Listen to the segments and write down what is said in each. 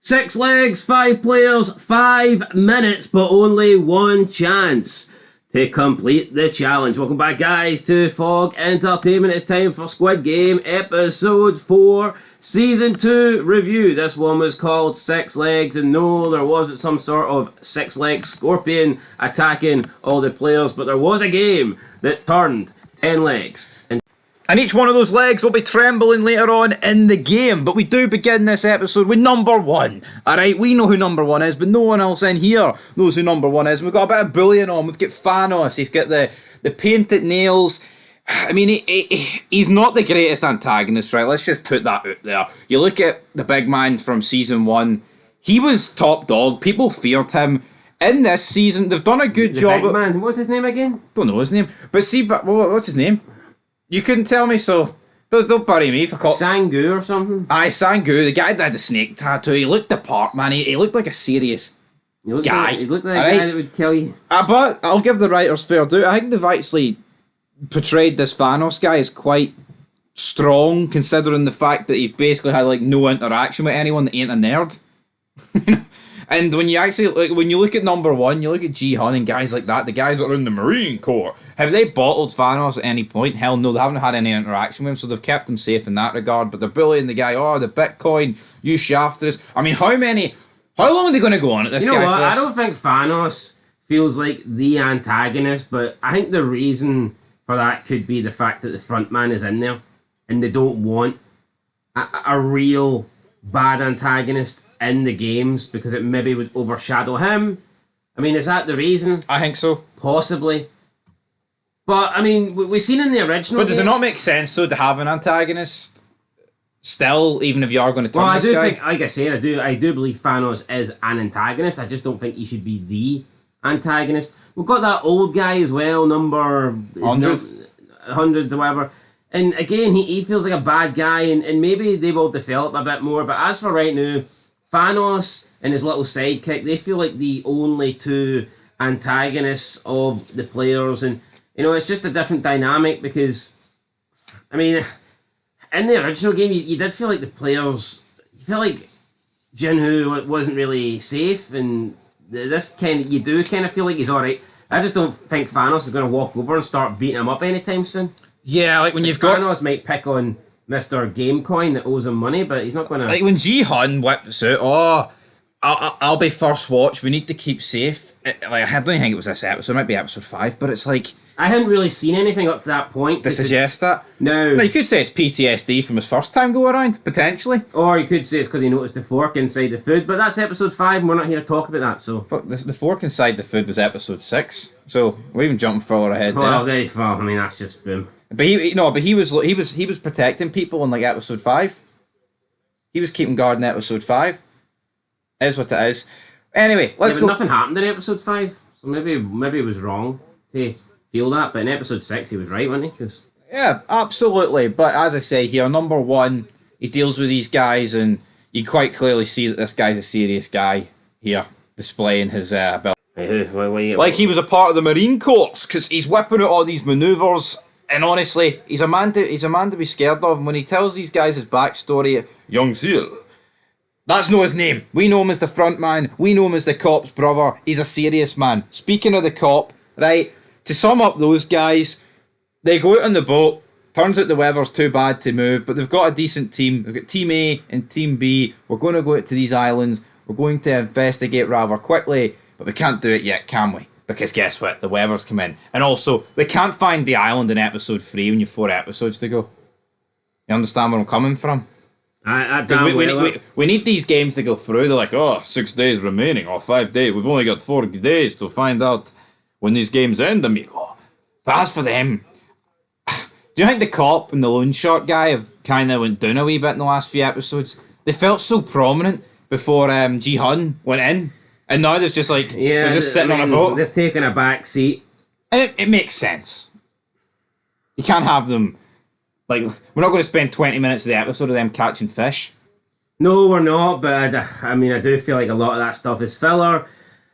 6 legs, 5 players, 5 minutes, but only one chance to complete the challenge. Welcome back, guys, to Fog Entertainment. It's time for Squid Game Episode 4, Season 2 review. This one was called 6 Legs, and no, there wasn't some sort of 6-leg scorpion attacking all the players, but there was a game that turned 10 legs. And each one of those legs will be trembling later on in the game. But we do begin this episode with number 1. Alright, we know who number 1 is, but no one else in here knows who number 1 is. We've got a bit of bullying on. We've got Thanos. He's got the painted nails. I mean, he's not the greatest antagonist, right? Let's just put that out there. You look at the big man from Season 1. He was top dog. People feared him. In this season, they've done a good job. Big man. What's his name again? Don't know his name. But see, what's his name? You couldn't tell me, so don't bury me for Sangu or something. Aye, Sangu, the guy that had the snake tattoo. He looked the part, man. He looked like a serious guy. He looked like a guy that would kill you. But I'll give the writers fair due. I think they've actually portrayed this Thanos guy as quite strong, considering the fact that he's basically had like no interaction with anyone that ain't a nerd. And when you actually when you look at number 1, you look at Gi-Hun and guys like that, the guys that are in the Marine Corps, have they bottled Thanos at any point? Hell no, they haven't had any interaction with him, so they've kept him safe in that regard. But they're bullying the guy, the Bitcoin, you shafted us. I mean, how long are they going to go on at this guy? You know what? I don't think Thanos feels like the antagonist, but I think the reason for that could be the fact that the front man is in there, and they don't want a real bad antagonist in the games because it maybe would overshadow him. I mean, is that the reason? I think so. Possibly. But, I mean, we've seen in the original But does it not make sense, though, to have an antagonist still, even if you are going to turn this guy? Think, like I said, I do believe Thanos is an antagonist. I just don't think he should be the antagonist. We've got that old guy as well, number 100 or whatever. And again, he feels like a bad guy, and maybe they will develop a bit more. But as for right now, Thanos and his little sidekick, they feel like the only two antagonists of the players. And, you know, it's just a different dynamic because, I mean, in the original game, you did feel like the players, you feel like Gi-Hun wasn't really safe. And this you do kind of feel like he's alright. I just don't think Thanos is going to walk over and start beating him up anytime soon. Yeah, like when Thanos might pick on Mr. Gamecoin that owes him money, but he's not going to... Like when Gi-Hun whips out, I'll be first watch, we need to keep safe. I don't think it was this episode, it might be episode 5, but it's like... I hadn't really seen anything up to that point. To suggest that? No. You could say it's PTSD from his first time go around, potentially. Or you could say it's because he noticed the fork inside the food, but that's episode 5 and we're not here to talk about that, so... The fork inside the food was episode 6, so we're even jumping further ahead there. Well, I mean, that's just boom. But he was protecting people in like episode 5. He was keeping guard in episode 5. Is what it is. Anyway, let's go. Nothing happened in episode 5, so maybe it was wrong to feel that. But in episode 6, he was right, wasn't he? Yeah, absolutely. But as I say here, number 1, he deals with these guys, and you quite clearly see that this guy's a serious guy here, displaying his ability. Like he was a part of the Marine Corps, because he's whipping out all these maneuvers. And honestly, he's a man to be scared of. And when he tells these guys his backstory, Young Seal, that's not his name. We know him as the front man. We know him as the cop's brother. He's a serious man. Speaking of the cop, right, to sum up those guys, they go out on the boat. Turns out the weather's too bad to move, but they've got a decent team. They've got Team A and Team B. We're going to go out to these islands. We're going to investigate rather quickly, but we can't do it yet, can we? Because guess what? The weather's come in. And also, they can't find the island in episode 3 when you've 4 episodes to go. You understand where I'm coming from? Because we need these games to go through. They're like, 6 days remaining, or 5 days. We've only got 4 days to find out when these games end. And you go, but as for them, do you think the cop and the loan shark guy have kind of went down a wee bit in the last few episodes? They felt so prominent before Gi-Hun went in. And now there's just they're just sitting on a boat. They've taken a back seat. And it makes sense. You can't have them, we're not going to spend 20 minutes of the episode of them catching fish. No, we're not, but I do feel like a lot of that stuff is filler.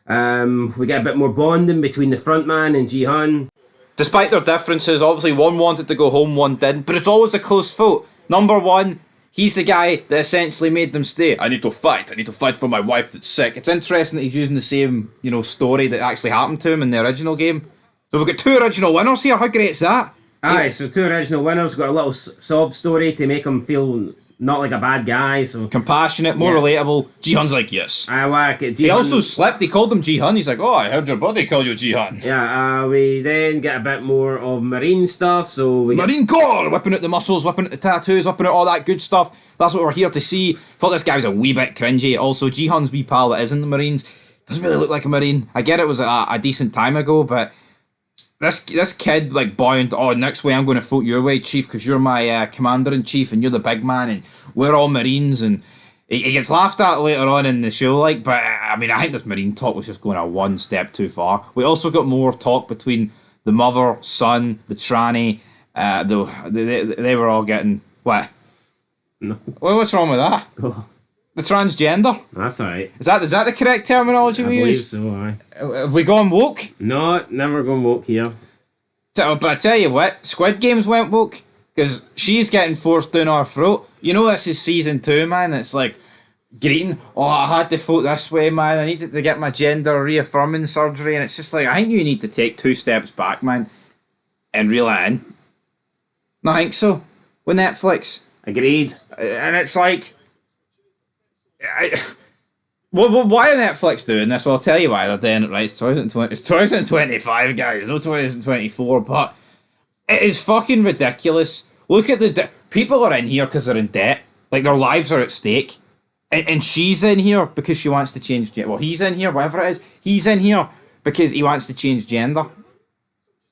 We get a bit more bonding between the front man and Gi-Hun. Despite their differences, obviously one wanted to go home, one didn't, but it's always a close vote. Number 1, He's the guy that essentially made them stay. I need to fight for my wife that's sick. It's interesting that he's using the same, story that actually happened to him in the original game. So we've got 2 original winners here. How great is that? Aye, so 2 original winners, got a little sob story to make him feel not like a bad guy. So compassionate, more relatable. Gi-Hun's like, yes. I like it. He also slept. He called him Gi-Hun. He's like, oh, I heard your buddy call you Gi-Hun. Yeah, we then get a bit more of Marine stuff. So we Marine Corps! Whipping out the muscles, whipping out the tattoos, whipping out all that good stuff. That's what we're here to see. Thought this guy was a wee bit cringy. Also, Gi-Hun's wee pal that is in the Marines doesn't really look like a Marine. I get it was a decent time ago, but this kid, like, buoyant, oh, next way I'm going to vote your way, Chief, because you're my commander-in-chief and you're the big man and we're all Marines, and he gets laughed at later on in the show, like, but I mean, I think this Marine talk was just going one step too far. We also got more talk between the mother, son, the tranny, they were all getting, what? No. Well, what's wrong with that? Oh. The transgender? That's alright. Is that the correct terminology we use? I believe so, aye. Have we gone woke? No, never gone woke here. But I tell you what, Squid Games went woke, because she's getting forced down our throat. You know this is season 2, man. It's like, greeting, oh, I had to vote this way, man. I needed to get my gender reaffirming surgery. And it's just like, I think you need to take 2 steps back, man, and reel it in. No, I think so. With Netflix. Agreed. And it's like, well, why are Netflix doing this? Well, I'll tell you why they're doing it, right? It's 2025, guys, no 2024, but it is fucking ridiculous. Look at the people are in here because they're in debt. Like, their lives are at stake. And she's in here because she wants to change gender. Well, he's in here, whatever it is. He's in here because he wants to change gender.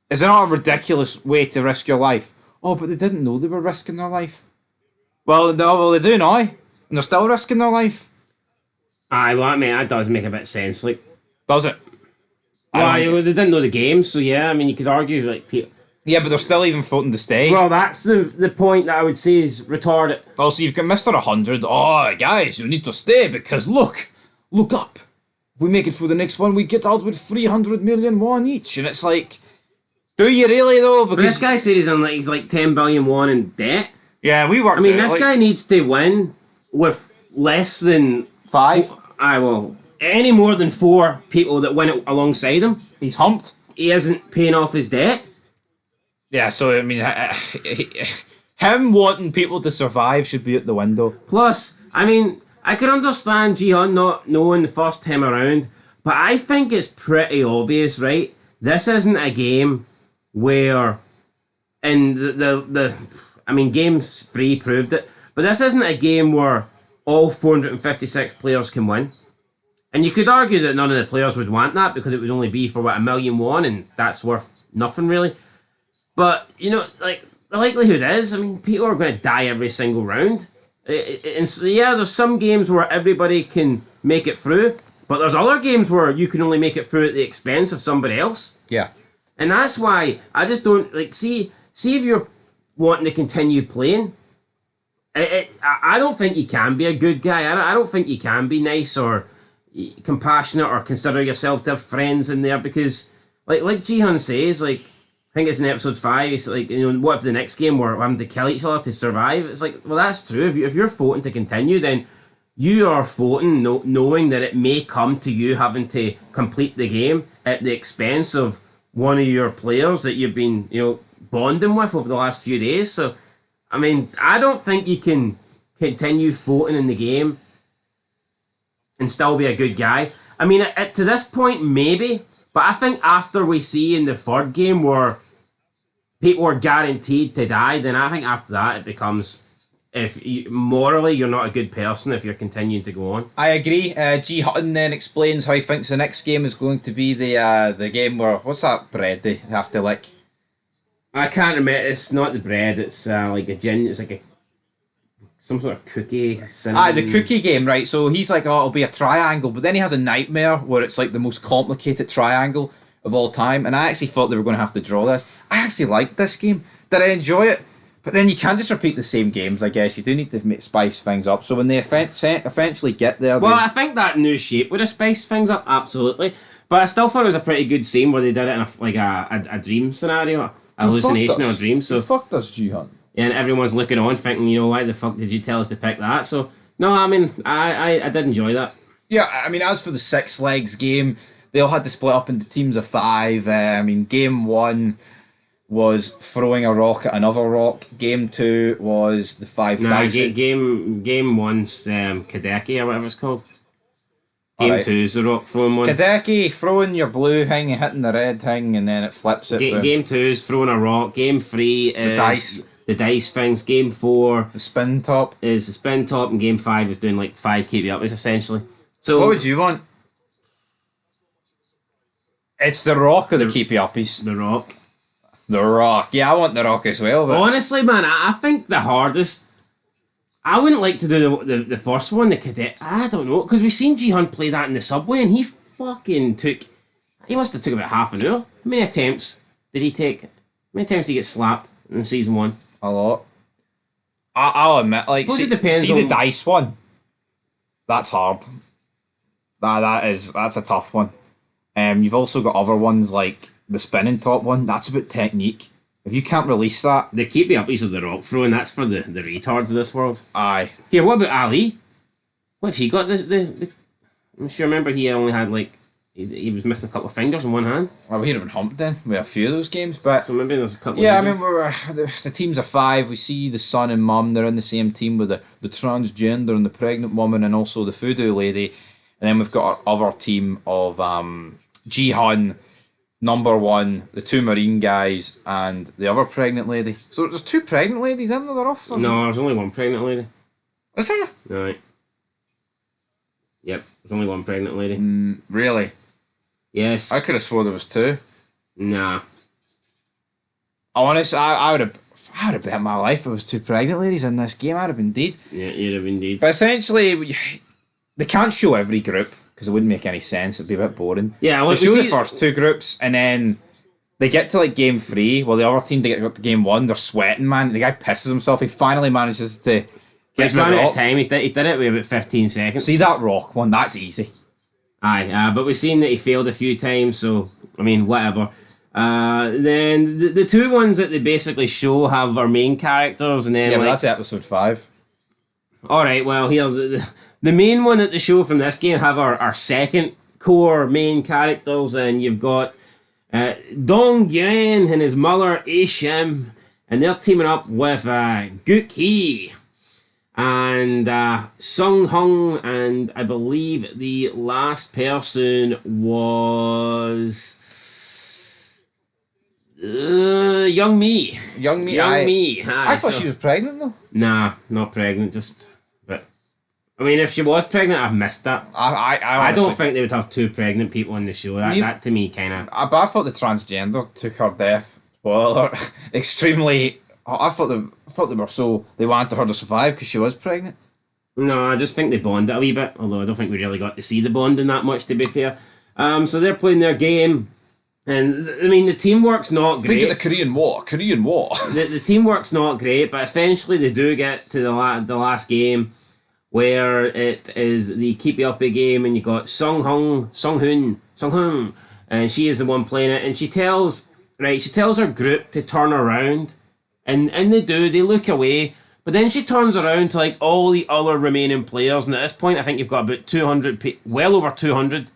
Is it not a ridiculous way to risk your life? Oh, but they didn't know they were risking their life. Well, no, they do now. And they're still risking their life. Aye, well, I mean, that does make a bit of sense, like. Does it? Well, they didn't know the game, so yeah, I mean, you could argue, like, yeah, but they're still even voting to stay. Well, that's the point that I would say is retarded. Also, you've got Mr. 100. Oh, guys, you need to stay because look up. If we make it through the next one, we get out with 300 million won each. And it's like, do you really, though? Because this guy said he's like 10 billion won in debt. Yeah, we worked. I mean, this guy needs to win with less than 5. Well, any more than 4 people that win it alongside him. He's humped. He isn't paying off his debt. Yeah, so I mean, him wanting people to survive should be at the window. Plus, I mean, I can understand Gi-Hun not knowing the first time around, but I think it's pretty obvious, right? This isn't a game where, and I mean, Game 3 proved it, but this isn't a game where all 456 players can win. And you could argue that none of the players would want that because it would only be for, what, 1 million won, and that's worth nothing, really. But, like, the likelihood is, I mean, people are going to die every single round. And so, yeah, there's some games where everybody can make it through, but there's other games where you can only make it through at the expense of somebody else. Yeah. And that's why I just don't, like, see if you're wanting to continue playing, I don't think you can be a good guy. I don't think you can be nice or compassionate or consider yourself to have friends in there because, like Gi-Hun says, like, I think it's in episode 5, it's like, what if the next game we're having to kill each other to survive? It's like, well, that's true. If you're voting to continue, then you are voting knowing that it may come to you having to complete the game at the expense of one of your players that you've been, bonding with over the last few days. So, I mean, I don't think you can continue voting in the game and still be a good guy. I mean, to this point, maybe, but I think after we see in the 3rd game where people are guaranteed to die, then I think after that it becomes, morally you're not a good person if you're continuing to go on. I agree. Gi-Hun then explains how he thinks the next game is going to be the game where, what's that bread they have to lick? I can't remember. It's not the bread. It's like a gin. It's like some sort of cookie. The cookie game, right? So he's like, oh, it'll be a triangle, but then he has a nightmare where it's like the most complicated triangle of all time. And I actually thought they were going to have to draw this. I actually liked this game. Did I enjoy it? But then you can't just repeat the same games, I guess. You do need to spice things up. So when they eventually get there... Well, I think that new shape would have spiced things up, absolutely. But I still thought it was a pretty good scene where they did it in a dream scenario. A hallucination or a dream. So fuck does Gi-Hun? and everyone's looking on, thinking, you know, why the fuck did you tell us to pick that? So no, I mean, I did enjoy that. Yeah, I mean, as for the six legs game, they all had to split up into teams of 5. I mean, game 1 was throwing a rock at another rock. Game 2 was the 5 dice. Game 1's Kadeki or whatever it's called. Game 2 is the rock throwing one. Kadeki, throwing your blue thing and hitting the red thing, and then it flips it. Game 2 is throwing a rock. Game 3 is the dice things. Game 4 the spin top is the spin top, and Game 5 is doing like 5 keep you up essentially. So what would you want? It's the rock or the keep you uppies? The rock. The rock. Yeah, I want the rock as well. But honestly, man, I think the hardest. I wouldn't like to do the first one, the cadet. I don't know, because we've seen Gi-Hun play that in the subway, and he fucking took. He must have took about half an hour. How many attempts did he take? How many times did he get slapped in season 1? A lot. I'll admit, like, see the dice one. That's hard. That's a tough one. You've also got other ones like the spinning top one. That's about technique. If you can't release that, the keep me uppies of the rock throwing, that's for the retards of this world. Aye. Here, what about Ali? What if he got the I'm sure. Remember, he only had like he was missing a couple of fingers in one hand. Well, we'd have been humped then with a few of those games, but so maybe there's a couple. Yeah, I mean, the teams of 5. We see the son and mum. They're in the same team with the transgender and the pregnant woman, and also the voodoo lady. And then we've got our other team of Gi-Hun, number 1, the 2 marine guys, and the other pregnant lady. So there's 2 pregnant ladies in there off. No, there's only 1 pregnant lady. Is there? Right. Yep, there's only 1 pregnant lady. Really? Yes. I could have swore there was 2. Nah. Honestly, I would have bet my life there was 2 pregnant ladies in this game. I'd have been dead. Yeah, you'd have been dead. But essentially, they can't show every group because it wouldn't make any sense. It'd be a bit boring. Yeah, they show the first 2 groups, and then they get to like game 3. Well, the other team, they get up to game 1. They're sweating, man. The guy pisses himself. He finally manages to. He's run out of time. He did it with about 15 seconds. See that rock one? That's easy. Aye, but we've seen that he failed a few times, so, I mean, whatever. Then the 2 ones that they basically show have our main characters, and then yeah, but that's episode 5. Alright, well, here, the main one that they show from this game have our second core main characters, and you've got Dong Yuan and his mother, Ashim, and they're teaming up with Guk Hee and Sung Hung, and I believe the last person was Young Me. Young Me. Aye, I thought she was pregnant though. Nah, not pregnant. Just, but I mean, if she was pregnant, I've missed that. I don't think they would have 2 pregnant people on the show. That to me kind of. But I thought the transgender took her death. Spoiler, extremely. I thought they were so they wanted her to survive because she was pregnant. No, I just think they bonded a wee bit. Although I don't think we really got to see the bonding that much, to be fair. So they're playing their game, and I mean the teamwork's not great. Think of the Korean War. The teamwork's not great, but eventually they do get to the last game, where it is the keep you uppy game, and you got Sung Hun, and she is the one playing it, and she tells her group to turn around. And they do, they look away, but then she turns around to like all the other remaining players, and at this point I think you've got about 200, well over 200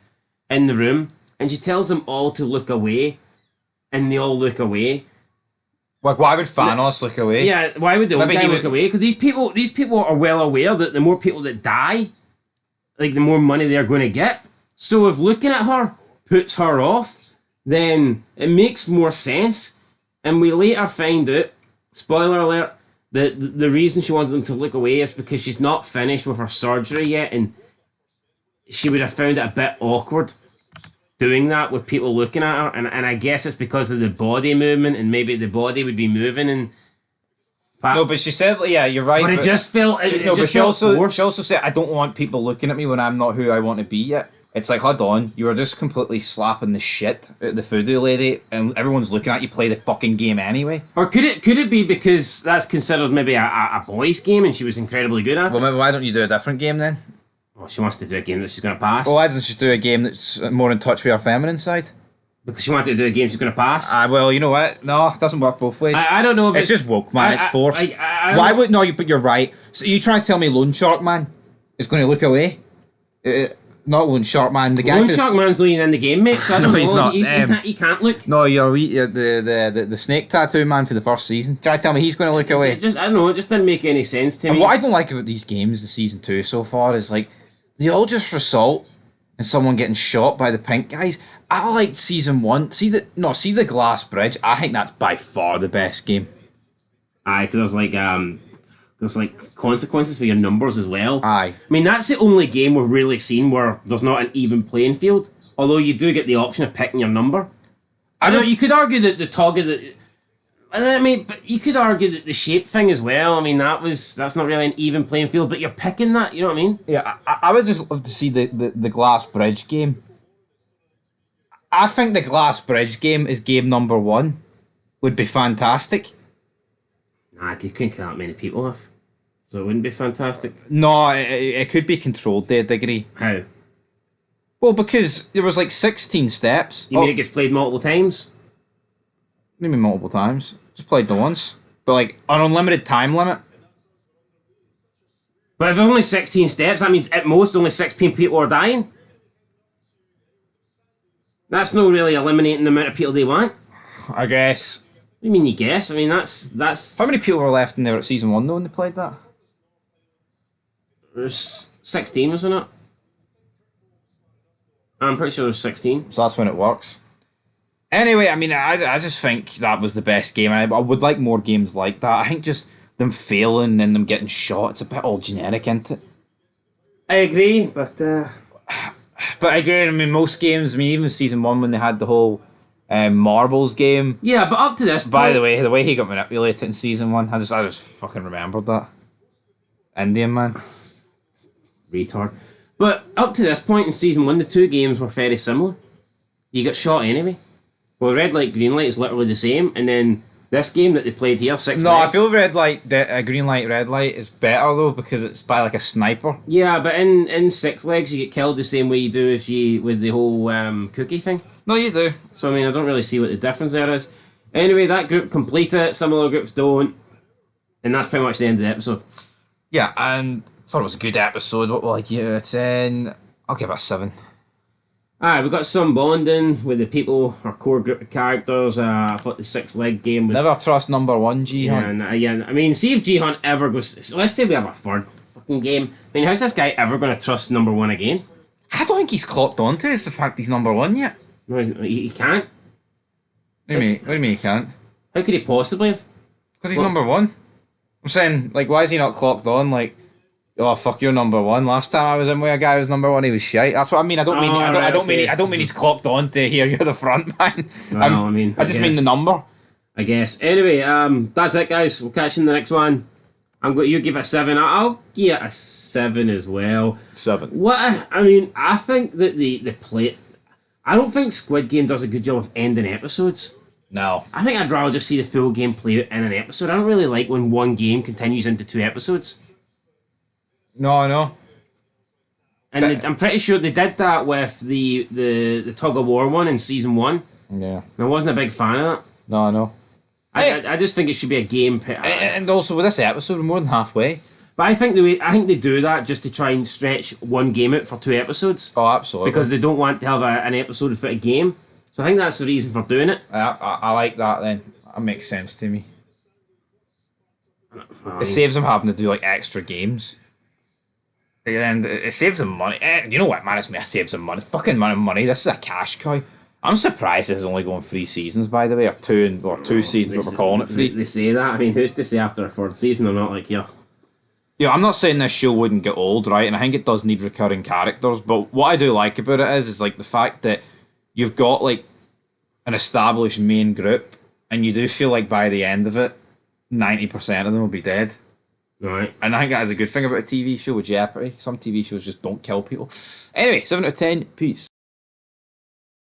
in the room, and she tells them all to look away, and they all look away. Like, why would Thanos look away? Yeah, why would the old guy look away? Because these people are well aware that the more people that die, like the more money they're going to get. So if looking at her puts her off, then it makes more sense, and we later find out, spoiler alert, the reason she wanted them to look away is because she's not finished with her surgery yet, and she would have found it a bit awkward doing that with people looking at her, and I guess it's because of the body movement, and maybe the body would be moving, and no, but she said, yeah, you're right. But it just felt she also said, I don't want people looking at me when I'm not who I want to be yet. It's like, hold on, you were just completely slapping the shit at the voodoo lady, and everyone's looking at you play the fucking game anyway. Or could it be because that's considered maybe a boys' game, and she was incredibly good at it? Well, maybe why don't you do a different game then? Well, she wants to do a game that she's going to pass. Well, why doesn't she do a game that's more in touch with her feminine side? Because she wanted to do a game she's going to pass. Well, you know what? No, it doesn't work both ways. I don't know if it's just woke, man. It's forced. Why would no? But you're right. So you trying to tell me Loan Shark Man is going to look away? Not Loan Shark Man. The guy. Loan Shark Man's not even in the game, mate. So I don't know. He's not. He can't look. No, you're the snake tattoo man for the first season. Try to tell me he's going to look away? I don't know. It just didn't make any sense to me. What I don't like about these games, the season 2 so far, is like they all just result in someone getting shot by the pink guys. I liked season 1. See the glass bridge. I think that's by far the best game. Aye, because there's like consequences for your numbers as well. Aye. I mean, that's the only game we've really seen where there's not an even playing field. Although you do get the option of picking your number. I know you could argue that the toggle that. I mean, but you could argue that the shape thing as well. I mean, that's not really an even playing field, but you're picking that. You know what I mean? Yeah, I would just love to see the glass bridge game. I think the glass bridge game is game number 1. Would be fantastic. Nah, you couldn't kill that many people off. So it wouldn't be fantastic. No, it could be controlled to a degree. How? Well, because there was like 16 steps. You mean it gets played multiple times? Maybe multiple times. Just played the once. But like an unlimited time limit. But if there's only 16 steps, that means at most only 16 people are dying. That's not really eliminating the amount of people they want. I guess. What do you mean you guess? I mean, that's... How many people were left in there at season 1 though when they played that? There's 16, wasn't it? I'm pretty sure there's 16. So that's when it works. Anyway, I mean, I just think that was the best game. I would like more games like that. I think just them failing and them getting shot, it's a bit all generic, isn't it? I agree, but... But again, I mean, most games, I mean, even season 1 when they had the whole marbles game. Yeah, but up to this point... By the way he got manipulated in season 1, I just fucking remembered that. Indian man. Retard. But up to this point in season 1, the 2 games were very similar. You got shot anyway. Well, red light, green light is literally the same, and then this game that they played here, 6 No, legs. I feel red light, green light, red light is better though because it's by like a sniper. Yeah, but in 6 legs you get killed the same way you do as you with the whole cookie thing. No, you do. So I mean, I don't really see what the difference there is. Anyway, that group complete it. Similar groups don't, and that's pretty much the end of the episode. Yeah, and I thought it was a good episode. What will I give it? 10. I'll give it a 7. Alright, we got some bonding with the people, our core group of characters. I thought the 6 leg game was... Never trust number 1, Gi-Hun. Yeah, I mean, see if Gi-Hun ever goes... So let's say we have a third fucking game. I mean, how's this guy ever going to trust number 1 again? I don't think he's clocked on to us, the fact he's number 1 yet. No, he can't. What do you mean he can't? How could he possibly have? Because he's number 1. I'm saying, like, why is he not clocked on? Like, oh fuck, you're number 1. Last time I was in with a guy who was number 1, he was shite. That's what I mean. I don't mean he's clocked on to here. You're the front man. I just mean the number. I guess. Anyway, that's it, guys. We'll catch you in the next one. You give it a 7. I'll give it a 7 as well. 7. I think that the play. I don't think Squid Game does a good job of ending episodes. No. I think I'd rather just see the full game play out in an episode. I don't really like when one game continues into 2 episodes. No. And I'm pretty sure they did that with the tug of war one in season 1. Yeah. I wasn't a big fan of that. No, I know. I just think it should be a game. And also with this episode, we're more than halfway. But I think they do that just to try and stretch one game out for 2 episodes. Oh, absolutely. Because they don't want to have an episode without a game. So I think that's the reason for doing it. I like that then. That makes sense to me. It saves them having to do like extra games. And it saves them money. You know what, man? It saves them money. Fucking money. This is a cash cow. I'm surprised this is only going 3 seasons, by the way, or 2 seasons, but we're calling it 3. They say that. I mean, who's to say after a 3rd season they're not like, yeah. Yeah, I'm not saying this show wouldn't get old, right? And I think it does need recurring characters. But what I do like about it is like the fact that you've got like an established main group, and you do feel like by the end of it, 90% of them will be dead. Right. And I think that is a good thing about a TV show with Jeopardy. Some TV shows just don't kill people. Anyway, 7 out of 10. Peace.